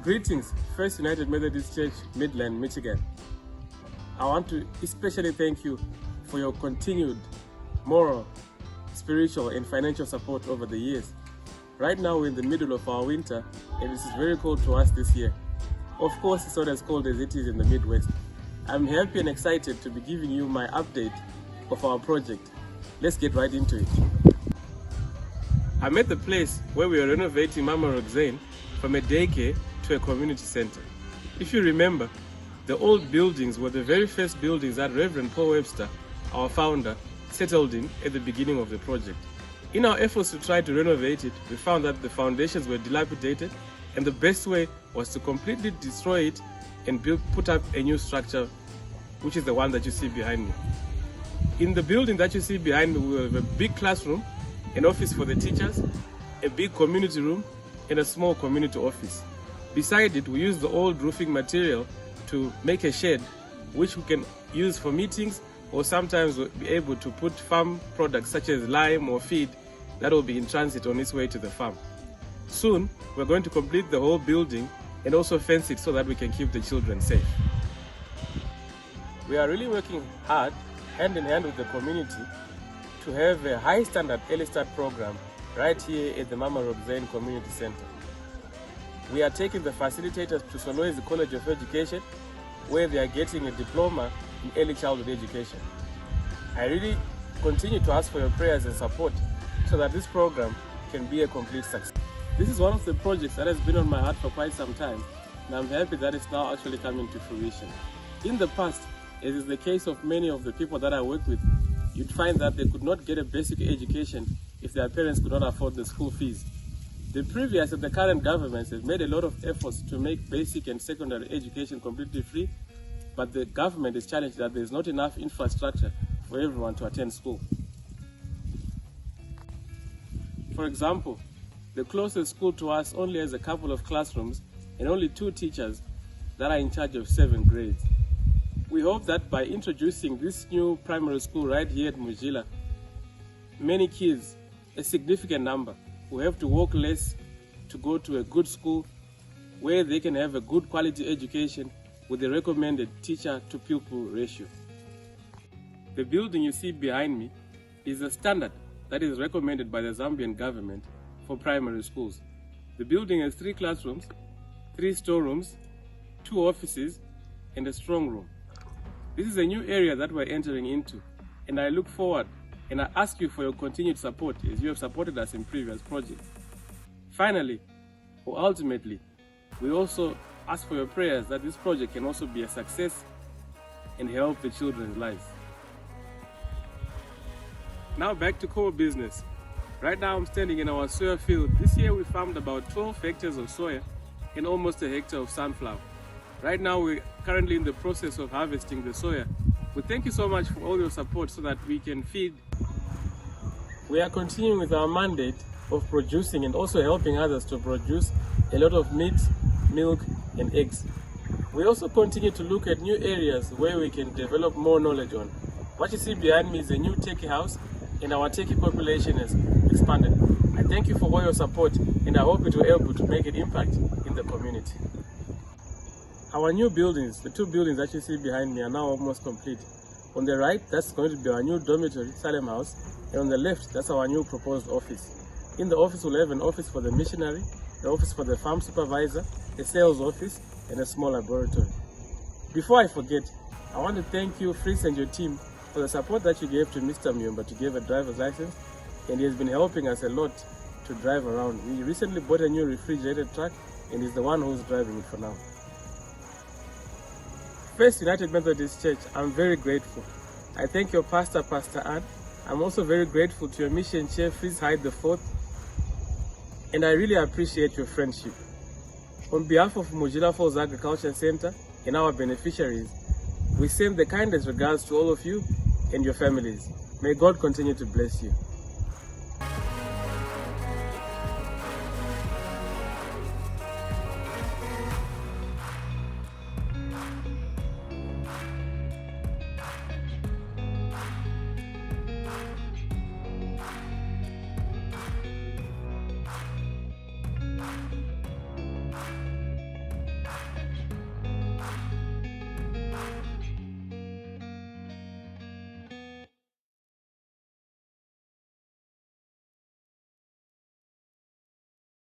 Greetings, First United Methodist Church, Midland, Michigan. I want to especially thank you for your continued moral, spiritual, and financial support over the years. Right now we're in the middle of our winter and it is very cold to us this year. Of course, it's not as cold as it is in the Midwest. I'm happy and excited to be giving you my update of our project. Let's get right into it. I'm at the place where we are renovating Mama Roxanne from a daycare to a community center. If you remember, the old buildings were the very first buildings that Reverend Paul Webster, our founder, settled in at the beginning of the project. In our efforts to try to renovate it, we found that the foundations were dilapidated and the best way was to completely destroy it and put up a new structure, which is the one that you see behind me. In the building that you see behind me, we have a big classroom, an office for the teachers, a big community room, and a small community office. Beside it, we use the old roofing material to make a shed, which we can use for meetings, or sometimes we'll be able to put farm products such as lime or feed that will be in transit on its way to the farm. Soon, we're going to complete the whole building and also fence it so that we can keep the children safe. We are really working hard, hand in hand with the community, to have a high standard early start program right here at the Mama Roxanne Community Center. We are taking the facilitators to Solwezi College of Education, where they are getting a diploma in early childhood education. I really continue to ask for your prayers and support so that this program can be a complete success. This is one of the projects that has been on my heart for quite some time, and I'm happy that it's now actually coming to fruition. In the past, as is the case of many of the people that I work with, you'd find that they could not get a basic education if their parents could not afford the school fees. The previous and the current governments have made a lot of efforts to make basic and secondary education completely free, but the government is challenged that there is not enough infrastructure for everyone to attend school. For example, the closest school to us only has a couple of classrooms and only 2 teachers that are in charge of 7 grades. We hope that by introducing this new primary school right here at Mujila, many kids, a significant number, will have to walk less to go to a good school where they can have a good quality education with the recommended teacher-to-pupil ratio. The building you see behind me is a standard that is recommended by the Zambian government for primary schools. The building has 3 classrooms, 3 storerooms, 2 offices, and a strong room. This is a new area that we're entering into, and I look forward and I ask you for your continued support as you have supported us in previous projects. Finally, or ultimately, we also ask for your prayers that this project can also be a success and help the children's lives. Now back to core business. Right now I'm standing in our soya field. This year we farmed about 12 hectares of soya and almost a hectare of sunflower. Right now we're currently in the process of harvesting the soya. We thank you so much for all your support so that we can feed. We are continuing with our mandate of producing and also helping others to produce a lot of meat, milk, and eggs. We also continue to look at new areas where we can develop more knowledge on. What you see behind me is a new techie house, and our techie population has expanded. I thank you for all your support, and I hope it will help you to make an impact in the community. Our new buildings, the 2 buildings that you see behind me, are now almost complete. On the right, that's going to be our new dormitory, Salem House, and on the left, that's our new proposed office. In the office, we'll have an office for the missionary, an office for the farm supervisor, a sales office, and a small laboratory. Before I forget, I want to thank you, Fritz, and your team for the support that you gave to Mr. Myumba to give a driver's license, and he has been helping us a lot to drive around. We recently bought a new refrigerated truck, and he's the one who's driving it for now. First United Methodist Church, I'm very grateful. I thank your pastor, Pastor Ann. I'm also very grateful to your mission chair, Fritz Hyde IV, and I really appreciate your friendship. On behalf of Mujila Falls Agriculture Center and our beneficiaries, we send the kindest regards to all of you and your families. May God continue to bless you.